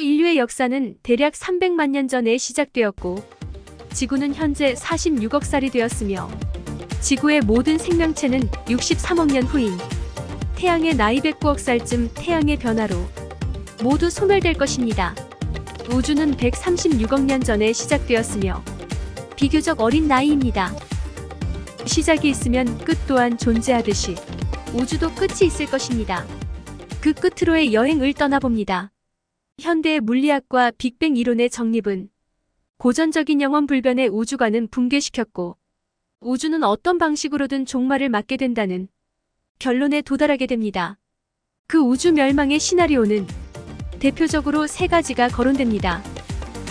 인류의 역사는 대략 300만 년 전에 시작되었고, 지구는 현재 46억 살이 되었으며, 지구의 모든 생명체는 63억 년 후인 태양의 나이 109억 살쯤 태양의 변화로 모두 소멸될 것입니다. 우주는 136억 년 전에 시작되었으며 비교적 어린 나이입니다. 시작이 있으면 끝 또한 존재하듯이 우주도 끝이 있을 것입니다. 그 끝으로의 여행을 떠나봅니다. 현대의 물리학과 빅뱅 이론의 정립은 고전적인 영원불변의 우주관은 붕괴시켰고, 우주는 어떤 방식으로든 종말을 맞게 된다는 결론에 도달하게 됩니다. 그 우주 멸망의 시나리오는 대표적으로 세 가지가 거론됩니다.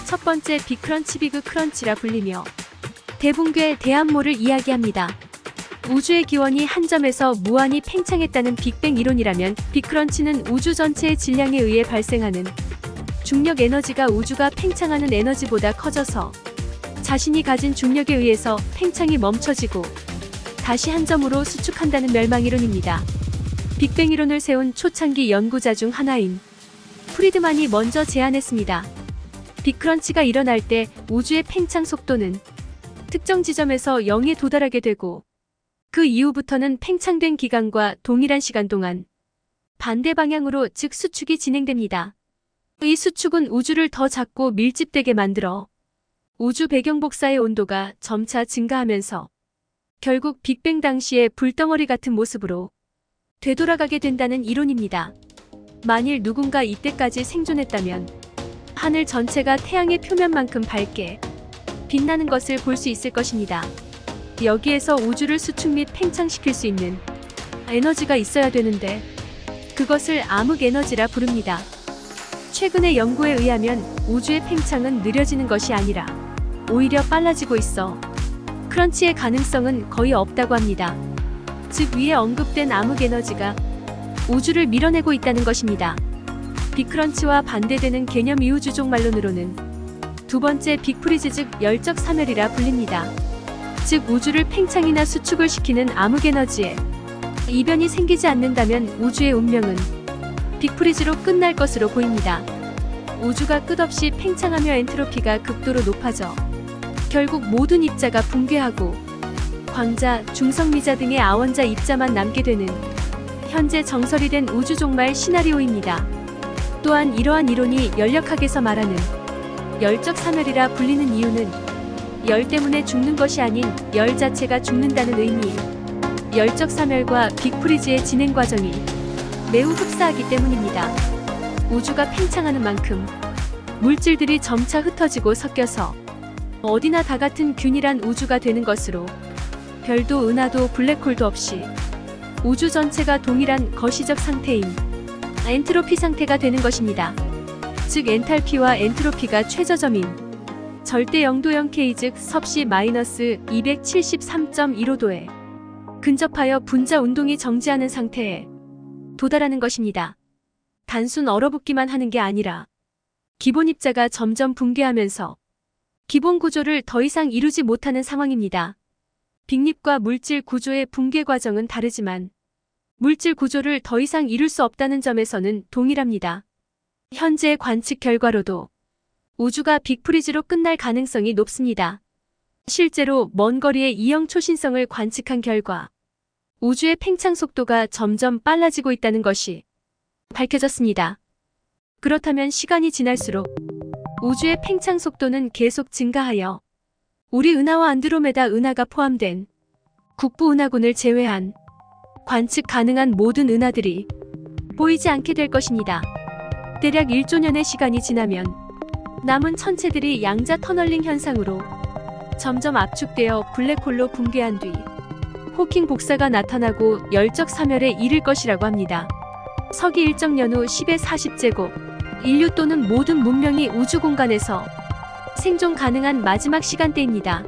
첫 번째, 빅크런치, 비그크런치라 불리며 대붕괴 대암모를 이야기합니다. 우주의 기원이 한 점에서 무한히 팽창했다는 빅뱅 이론이라면, 빅크런치는 우주 전체의 질량에 의해 발생하는 중력 에너지가 우주가 팽창하는 에너지보다 커져서 자신이 가진 중력에 의해서 팽창이 멈춰지고 다시 한 점으로 수축한다는 멸망이론입니다. 빅뱅 이론을 세운 초창기 연구자 중 하나인 프리드만이 먼저 제안했습니다. 빅크런치가 일어날 때 우주의 팽창 속도는 특정 지점에서 0에 도달하게 되고, 그 이후부터는 팽창된 기간과 동일한 시간 동안 반대 방향으로, 즉 수축이 진행됩니다. 이 수축은 우주를 더 작고 밀집되게 만들어 우주 배경 복사의 온도가 점차 증가하면서 결국 빅뱅 당시의 불덩어리 같은 모습으로 되돌아가게 된다는 이론입니다. 만일 누군가 이때까지 생존했다면 하늘 전체가 태양의 표면만큼 밝게 빛나는 것을 볼 수 있을 것입니다. 여기에서 우주를 수축 및 팽창시킬 수 있는 에너지가 있어야 되는데, 그것을 암흑 에너지라 부릅니다. 최근의 연구에 의하면 우주의 팽창은 느려지는 것이 아니라 오히려 빨라지고 있어 크런치의 가능성은 거의 없다고 합니다. 즉, 위에 언급된 암흑 에너지가 우주를 밀어내고 있다는 것입니다. 빅크런치와 반대되는 개념 이우주종말론으로는 두 번째, 빅프리즈, 즉 열적 사멸이라 불립니다. 즉, 우주를 팽창이나 수축을 시키는 암흑 에너지에 이변이 생기지 않는다면 우주의 운명은 빅프리즈로 끝날 것으로 보입니다. 우주가 끝없이 팽창하며 엔트로피가 극도로 높아져 결국 모든 입자가 붕괴하고 광자, 중성미자 등의 아원자 입자만 남게 되는 현재 정설이 된 우주종말 시나리오입니다. 또한 이러한 이론이 열역학에서 말하는 열적 사멸이라 불리는 이유는 열 때문에 죽는 것이 아닌 열 자체가 죽는다는 의미인 열적 사멸과 빅프리즈의 진행 과정이 매우 흡사하기 때문입니다. 우주가 팽창하는 만큼 물질들이 점차 흩어지고 섞여서 어디나 다 같은 균일한 우주가 되는 것으로, 별도 은하도 블랙홀도 없이 우주 전체가 동일한 거시적 상태인 엔트로피 상태가 되는 것입니다. 즉, 엔탈피와 엔트로피가 최저점인 절대 0도형 K, 즉 섭씨 마이너스 273.15도에 근접하여 분자 운동이 정지하는 상태에 도달하는 것입니다. 단순 얼어붙기만 하는 게 아니라 기본 입자가 점점 붕괴하면서 기본 구조를 더 이상 이루지 못하는 상황입니다. 빅립과 물질 구조의 붕괴 과정은 다르지만 물질 구조를 더 이상 이룰 수 없다는 점에서는 동일합니다. 현재 관측 결과로도 우주가 빅프리즈로 끝날 가능성이 높습니다. 실제로 먼 거리의 E형 초신성을 관측한 결과 우주의 팽창 속도가 점점 빨라지고 있다는 것이 밝혀졌습니다. 그렇다면 시간이 지날수록 우주의 팽창 속도는 계속 증가하여 우리 은하와 안드로메다 은하가 포함된 국부 은하군을 제외한 관측 가능한 모든 은하들이 보이지 않게 될 것입니다. 대략 1조 년의 시간이 지나면 남은 천체들이 양자 터널링 현상으로 점점 압축되어 블랙홀로 붕괴한 뒤 호킹 복사가 나타나고 열적 사멸에 이를 것이라고 합니다. 서기 일정 연후 10의 40제곱, 인류 또는 모든 문명이 우주 공간에서 생존 가능한 마지막 시간대입니다.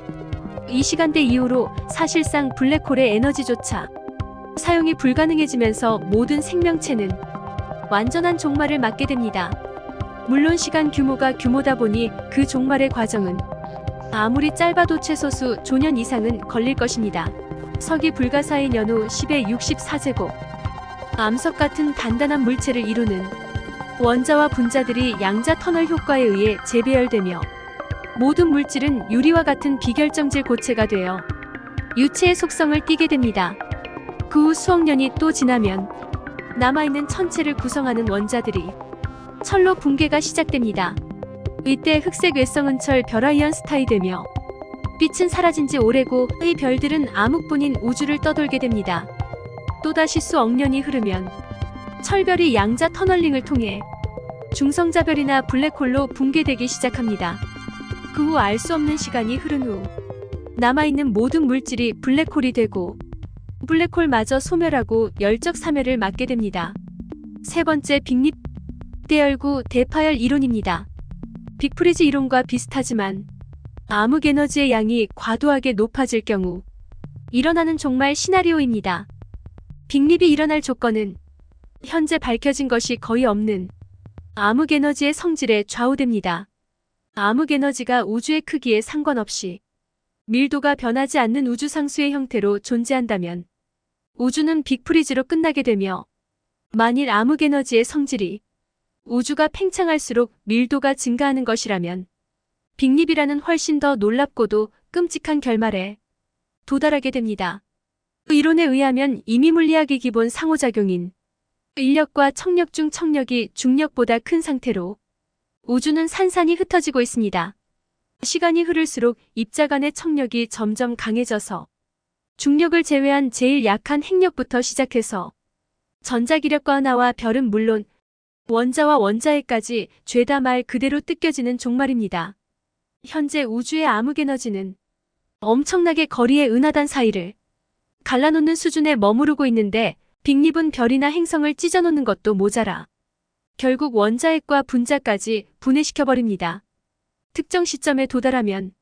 이 시간대 이후로 사실상 블랙홀의 에너지조차 사용이 불가능해지면서 모든 생명체는 완전한 종말을 맞게 됩니다. 물론 시간 규모가 규모다 보니 그 종말의 과정은 아무리 짧아도 최소 수 조년 이상은 걸릴 것입니다. 서기 불가사의 연후 10의 64제곱, 암석 같은 단단한 물체를 이루는 원자와 분자들이 양자 터널 효과에 의해 재배열되며 모든 물질은 유리와 같은 비결정질 고체가 되어 유체의 속성을 띠게 됩니다. 그 후 수억 년이 또 지나면 남아있는 천체를 구성하는 원자들이 철로 붕괴가 시작됩니다. 이때 흑색 외성은철 별아이언스타이 되며 빛은 사라진 지 오래고 이 별들은 암흑뿐인 우주를 떠돌게 됩니다. 또다시 수억 년이 흐르면 철별이 양자 터널링을 통해 중성자별이나 블랙홀로 붕괴되기 시작합니다. 그 후 알 수 없는 시간이 흐른 후 남아있는 모든 물질이 블랙홀이 되고 블랙홀마저 소멸하고 열적 사멸을 맞게 됩니다. 세 번째 빅립 대열구 대파열 이론입니다. 빅프리즈 이론과 비슷하지만 암흑에너지의 양이 과도하게 높아질 경우 일어나는 종말 시나리오입니다. 빅립이 일어날 조건은 현재 밝혀진 것이 거의 없는 암흑에너지의 성질에 좌우됩니다. 암흑에너지가 우주의 크기에 상관없이 밀도가 변하지 않는 우주상수의 형태로 존재한다면 우주는 빅프리즈로 끝나게 되며, 만일 암흑에너지의 성질이 우주가 팽창할수록 밀도가 증가하는 것이라면 빅립이라는 훨씬 더 놀랍고도 끔찍한 결말에 도달하게 됩니다. 이론에 의하면 이미물리학의 기본 상호작용인 인력과 청력 중 청력이 중력보다 큰 상태로 우주는 산산이 흩어지고 있습니다. 시간이 흐를수록 입자 간의 청력이 점점 강해져서 중력을 제외한 제일 약한 핵력부터 시작해서 전자기력과 은하와 별은 물론 원자와 원자핵까지 죄다 말 그대로 뜯겨지는 종말입니다. 현재 우주의 암흑에너지는 엄청나게 거리의 은하단 사이를 갈라놓는 수준에 머무르고 있는데, 빅립은 별이나 행성을 찢어놓는 것도 모자라 결국 원자핵과 분자까지 분해시켜버립니다. 특정 시점에 도달하면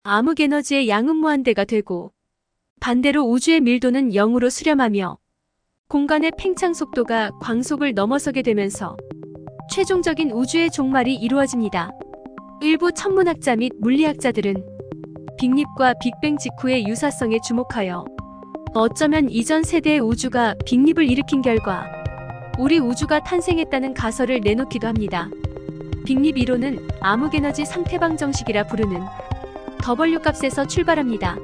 암흑에너지의 양은 무한대가 되고, 반대로 우주의 밀도는 0으로 수렴하며 공간의 팽창 속도가 광속을 넘어서게 되면서 최종적인 우주의 종말이 이루어집니다. 일부 천문학자 및 물리학자들은 빅립과 빅뱅 직후의 유사성에 주목하여 어쩌면 이전 세대의 우주가 빅립을 일으킨 결과 우리 우주가 탄생했다는 가설을 내놓기도 합니다. 빅립 이론은 암흑에너지 상태방 정식이라 부르는 W 값에서 출발합니다.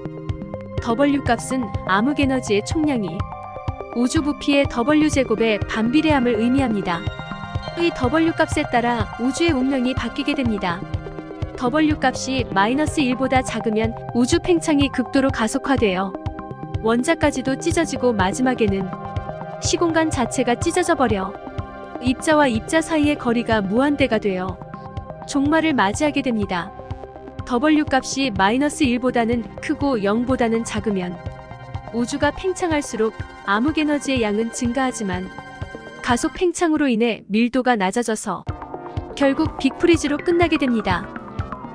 W 값은 암흑에너지의 총량이 우주 부피의 W제곱의 반비례함을 의미합니다. 이 W 값에 따라 우주의 운명이 바뀌게 됩니다. W 값이 -1보다 작으면 우주 팽창이 극도로 가속화되어 원자까지도 찢어지고 마지막에는 시공간 자체가 찢어져 버려 입자와 입자 사이의 거리가 무한대가 되어 종말을 맞이하게 됩니다. W 값이 -1보다는 크고 0보다는 작으면 우주가 팽창할수록 암흑에너지의 양은 증가하지만 가속 팽창으로 인해 밀도가 낮아져서 결국 빅프리즈로 끝나게 됩니다.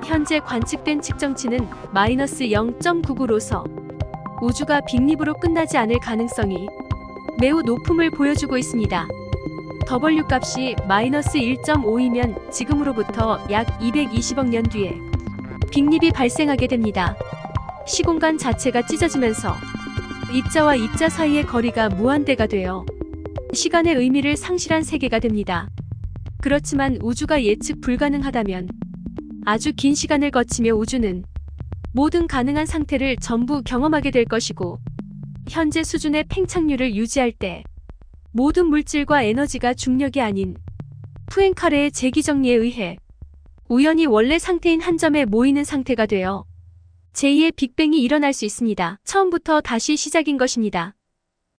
현재 관측된 측정치는 -0.99로서 우주가 빅립으로 끝나지 않을 가능성이 매우 높음을 보여주고 있습니다. W 값이 -1.5이면 지금으로부터 약 220억 년 뒤에 빅립이 발생하게 됩니다. 시공간 자체가 찢어지면서 입자와 입자 사이의 거리가 무한대가 되어 시간의 의미를 상실한 세계가 됩니다. 그렇지만 우주가 예측 불가능하다면 아주 긴 시간을 거치며 우주는 모든 가능한 상태를 전부 경험하게 될 것이고, 현재 수준의 팽창률을 유지할 때 모든 물질과 에너지가 중력이 아닌 푸앵카레의 재기정리에 의해 우연히 원래 상태인 한 점에 모이는 상태가 되어 제2의 빅뱅이 일어날 수 있습니다. 처음부터 다시 시작인 것입니다.